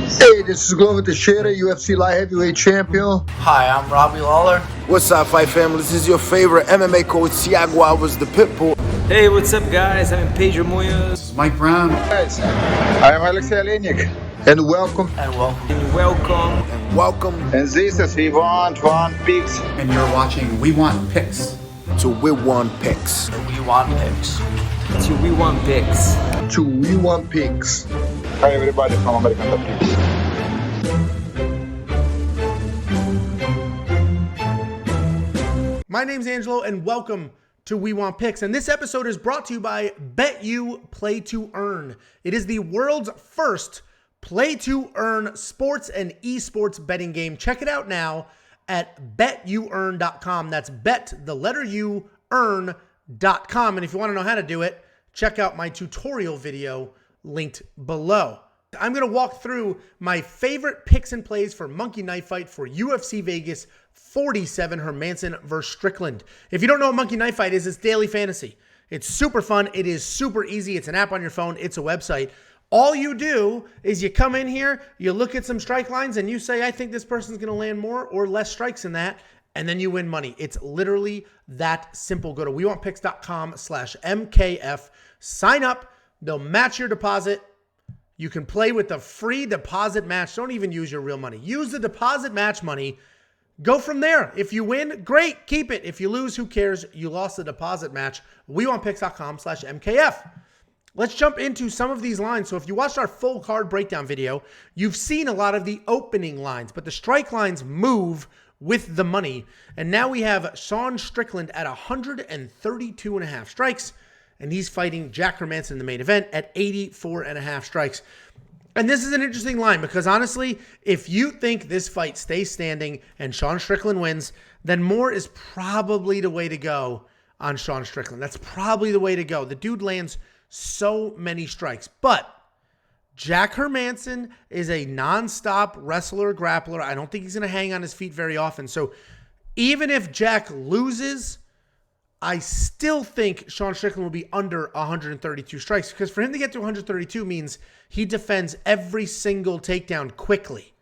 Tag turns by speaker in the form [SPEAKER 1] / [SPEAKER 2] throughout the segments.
[SPEAKER 1] Hey, this is Glover Teixeira, UFC light heavyweight champion.
[SPEAKER 2] Hi, I'm Robbie Lawler.
[SPEAKER 3] What's up, fight family? This is your favorite MMA coach, Thiago Alves, the Pitbull.
[SPEAKER 4] Hey, what's up, guys? I'm Pedro Munoz.
[SPEAKER 5] This is Mike Brown.
[SPEAKER 1] Guys, I am Alexei Olenek. And welcome.
[SPEAKER 2] And welcome.
[SPEAKER 4] And welcome.
[SPEAKER 3] And welcome.
[SPEAKER 1] And this is We Want One Picks.
[SPEAKER 5] And you're watching We Want Picks.
[SPEAKER 3] To We Want Picks.
[SPEAKER 2] We Want Picks.
[SPEAKER 4] To We Want Picks.
[SPEAKER 1] To We Want Picks. Hi everybody from American Top Picks.
[SPEAKER 6] My name's Angelo and welcome to We Want Picks. And this episode is brought to you by BETU Play to Earn. It is the world's first play to earn sports and esports betting game. Check it out now at betuearn.com. That's bet, the letter U, earn.com. And if you want to know how to do it, check out my tutorial video linked below. I'm going to walk through my favorite picks and plays for Monkey Knife Fight for UFC Vegas 47 Hermansson versus Strickland. If you don't know what Monkey Knife Fight is, it's daily fantasy. It's super fun. It is super easy. It's an app on your phone. It's a website. All you do is you come in here, you look at some strike lines, and you say, I think this person's going to land more or less strikes than that, and then you win money. It's literally that simple. Go to wewantpicks.com/MKF. Sign up. They'll match your deposit. You can play with the free deposit match. Don't even use your real money. Use the deposit match money. Go from there. If you win, great. Keep it. If you lose, who cares? You lost the deposit match. wewantpicks.com/MKF. Let's jump into some of these lines. So if you watched our full card breakdown video, you've seen a lot of the opening lines, but the strike lines move with the money. And now we have Sean Strickland at 132.5 strikes, and he's fighting Jack Hermansson in the main event at 84.5 strikes. And this is an interesting line because honestly, if you think this fight stays standing and Sean Strickland wins, then more is probably the way to go on Sean Strickland. That's probably the way to go. The dude lands so many strikes, but Jack Hermansson is a nonstop wrestler, grappler. I don't think he's going to hang on his feet very often. So even if Jack loses, I still think Sean Strickland will be under 132 strikes because for him to get to 132 means he defends every single takedown quickly.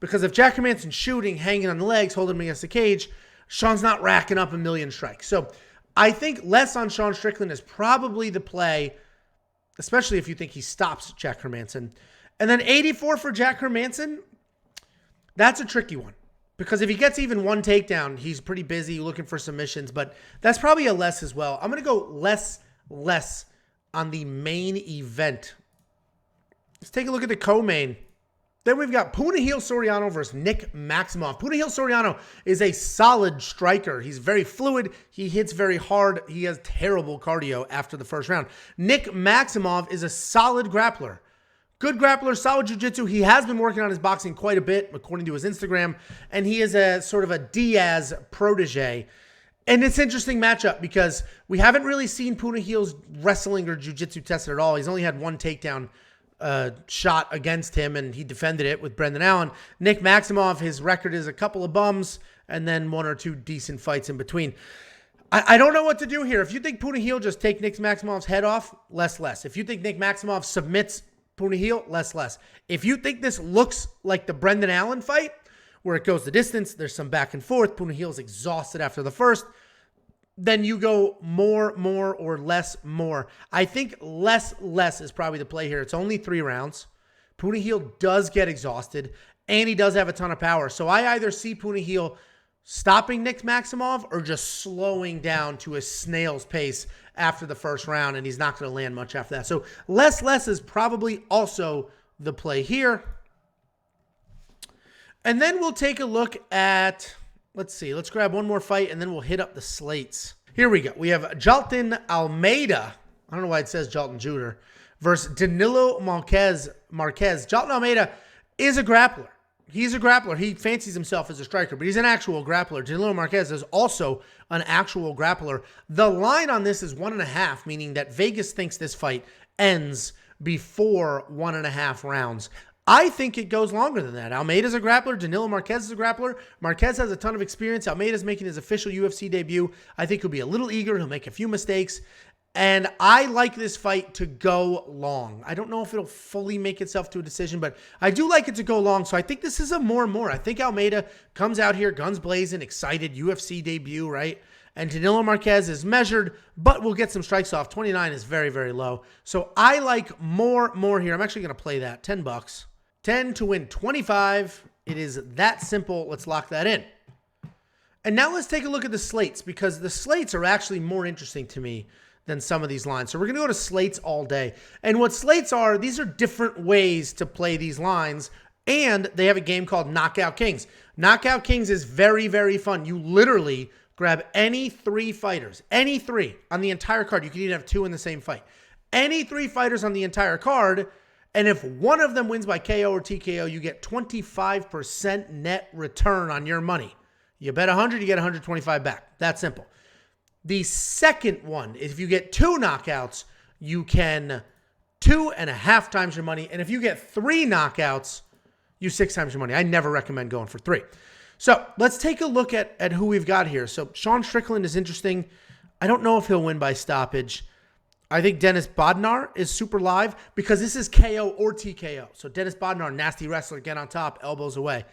[SPEAKER 6] Because if Jack Hermansson's shooting, hanging on the legs, holding him against the cage, Sean's not racking up a million strikes. So I think less on Sean Strickland is probably the play, especially if you think he stops Jack Hermansson. And then 84 for Jack Hermansson, that's a tricky one. Because if he gets even one takedown, he's pretty busy looking for submissions, but that's probably a less as well. I'm going to go less on the main event. Let's take a look at the co-main. Then we've got Punahele Soriano versus Nick Maximov. Punahele Soriano is a solid striker. He's very fluid. He hits very hard. He has terrible cardio after the first round. Nick Maximov is a solid grappler. Good grappler, solid jiu-jitsu. He has been working on his boxing quite a bit, according to his Instagram, and he is a sort of a Diaz protege. And it's an interesting matchup because we haven't really seen Punahele's wrestling or jiu-jitsu tested at all. He's only had one takedown shot against him, and he defended it with Brendan Allen. Nick Maximov, his record is a couple of bums and then one or two decent fights in between. I don't know what to do here. If you think Punahele just take Nick Maximov's head off, less. If you think Nick Maximov submits Punahele, less. If you think this looks like the Brendan Allen fight, where it goes the distance, there's some back and forth, Punahele's exhausted after the first, then you go more, or less, more. I think less is probably the play here. It's only 3 rounds. Punahele does get exhausted, and he does have a ton of power. So I either see Punahele stopping Nick Maximov or just slowing down to a snail's pace after the first round, and he's not going to land much after that. So less is probably also the play here. And then we'll take a look at, let's grab one more fight, and then we'll hit up the slates. Here we go. We have Jailton Almeida. I don't know why it says Jailton Juder versus Danilo Marquez. Jailton Almeida is a grappler. He's a grappler. He fancies himself as a striker, but he's an actual grappler. Danilo Marquez is also an actual grappler. The line on this is 1.5, meaning that Vegas thinks this fight ends before 1.5 rounds. I think it goes longer than that. Almeida's a grappler. Danilo Marquez is a grappler. Marquez has a ton of experience. Almeida's making his official UFC debut. I think he'll be a little eager. He'll make a few mistakes. And I like this fight to go long. I don't know if it'll fully make itself to a decision, but I do like it to go long. So I think this is a more and more. I think Almeida comes out here, guns blazing, excited, UFC debut, right? And Danilo Marquez is measured, but we'll get some strikes off. 29 is very, very low. So I like more here. I'm actually going to play that. $10. 10 to win 25. It is that simple. Let's lock that in. And now let's take a look at the slates, because the slates are actually more interesting to me than some of these lines. So we're going to go to slates all day. And what slates are, these are different ways to play these lines. And they have a game called Knockout Kings. Knockout Kings is very, very fun. You literally grab any 3 fighters, any 3 on the entire card. You can even have 2 in the same fight. Any 3 fighters on the entire card. And if one of them wins by KO or TKO, you get 25% net return on your money. You bet 100, you get 125 back. That simple. The second one, if you get 2 knockouts, you can 2.5 times your money. And if you get 3 knockouts, you 6 times your money. I never recommend going for 3. So let's take a look at who we've got here. So Sean Strickland is interesting. I don't know if he'll win by stoppage. I think Dennis Bodnar is super live because this is KO or TKO. So Dennis Bodnar, nasty wrestler, get on top, elbows away.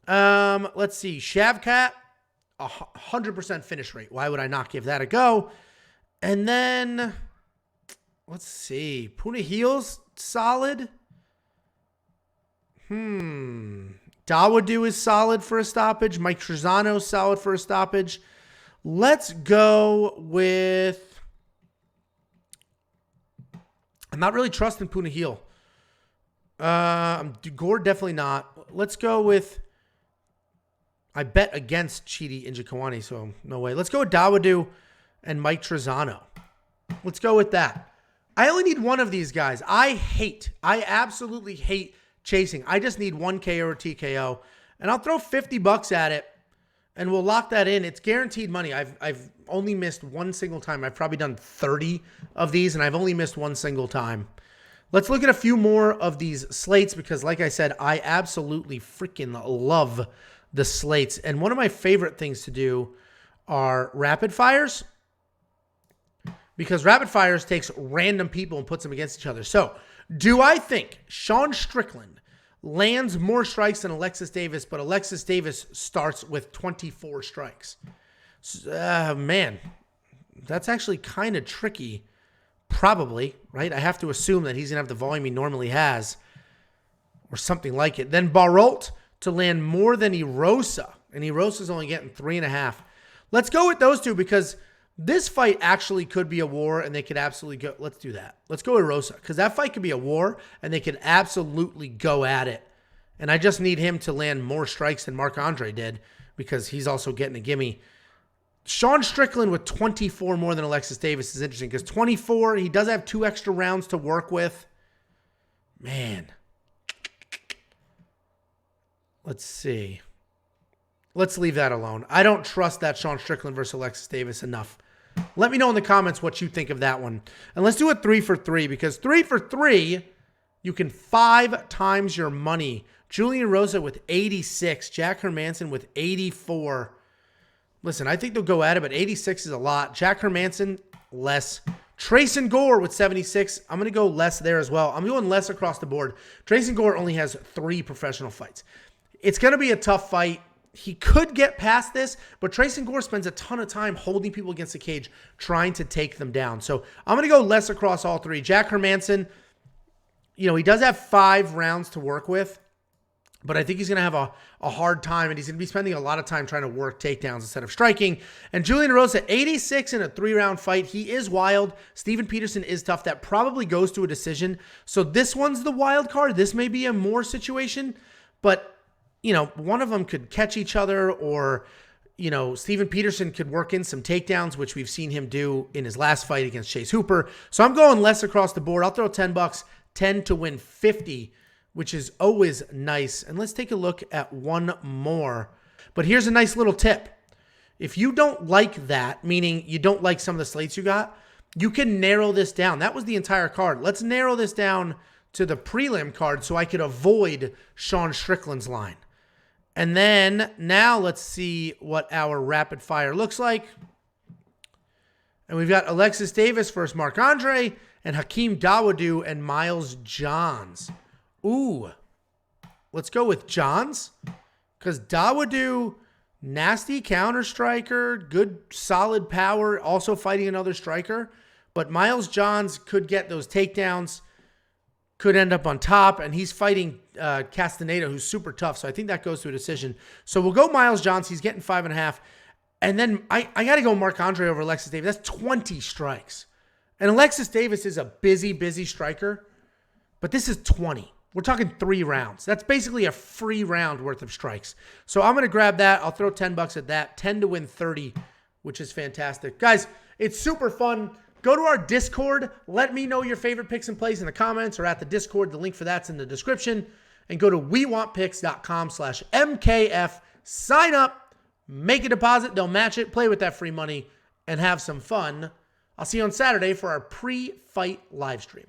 [SPEAKER 6] Let's see. Shavkat, 100% finish rate. Why would I not give that a go? And then, let's see. Puna Heels, solid. Dawoodu is solid for a stoppage. Mike Trezano is solid for a stoppage. Let's go with... I'm not really trusting Puna Heel. Gore, definitely not. Let's go with... I bet against Chidi Njokuani, so no way. Let's go with Dawoodu and Mike Trezano. Let's go with that. I only need one of these guys. I absolutely hate chasing. I just need 1 KO or TKO. And I'll throw $50 at it, and we'll lock that in. It's guaranteed money. I've only missed 1 single time. I've probably done 30 of these, and I've only missed 1 single time. Let's look at a few more of these slates because, like I said, I absolutely freaking love the slates. And one of my favorite things to do are rapid fires, because rapid fires takes random people and puts them against each other. So do I think Sean Strickland lands more strikes than Alexis Davis, but Alexis Davis starts with 24 strikes? Man, that's actually kind of tricky. Probably, right? I have to assume that he's going to have the volume he normally has or something like it. Then Baralt to land more than Erosa, and Erosa's only getting 3.5. Let's go with those two because this fight actually could be a war, and they could absolutely go. Let's do that. Let's go with Erosa because that fight could be a war, and they could absolutely go at it. And I just need him to land more strikes than Marc-Andre did because he's also getting a gimme. Sean Strickland with 24 more than Alexis Davis is interesting because 24, he does have 2 extra rounds to work with. Man. Let's see. Let's leave that alone. I don't trust that Sean Strickland versus Alexis Davis enough. Let me know in the comments what you think of that one. And let's do it 3 for 3 because 3 for 3, you can 5 times your money. Julian Rosa with 86. Jack Hermansson with 84. Listen, I think they'll go at it, but 86 is a lot. Jack Hermansson, less. Trayson Gore with 76. I'm going to go less there as well. I'm going less across the board. Trayson Gore only has 3 professional fights. It's going to be a tough fight. He could get past this, but Trayson Gore spends a ton of time holding people against the cage, trying to take them down. So I'm going to go less across all 3. Jack Hermansson, he does have 5 rounds to work with, but I think he's going to have a hard time, and he's going to be spending a lot of time trying to work takedowns instead of striking. And Julian Rosa, 86 in a 3-round fight. He is wild. Steven Peterson is tough. That probably goes to a decision. So this one's the wild card. This may be a more situation, but one of them could catch each other, or, Steven Peterson could work in some takedowns, which we've seen him do in his last fight against Chase Hooper. So I'm going less across the board. I'll throw $10, 10 to win 50, which is always nice. And let's take a look at one more. But here's a nice little tip. If you don't like that, meaning you don't like some of the slates you got, you can narrow this down. That was the entire card. Let's narrow this down to the prelim card so I could avoid Sean Strickland's line. And then now let's see what our rapid fire looks like. And we've got Alexis Davis versus Marc Andre, and Hakeem Dawodu and Miles Johns. Ooh, let's go with Johns, because Dawodu, nasty counter striker, good solid power, also fighting another striker. But Miles Johns could get those takedowns, could end up on top, and he's fighting Castaneda, who's super tough. So I think that goes to a decision. So we'll go Miles Johns. He's getting 5.5. And then I got to go Marc Andre over Alexis Davis. That's 20 strikes. And Alexis Davis is a busy striker, but this is 20. We're talking 3 rounds. That's basically a free round worth of strikes. So I'm going to grab that. I'll throw $10 at that. 10 to win 30, which is fantastic. Guys, it's super fun. Go to our Discord. Let me know your favorite picks and plays in the comments or at the Discord. The link for that's in the description. And go to wewantpicks.com/MKF. Sign up. Make a deposit. They'll match it. Play with that free money and have some fun. I'll see you on Saturday for our pre-fight live stream.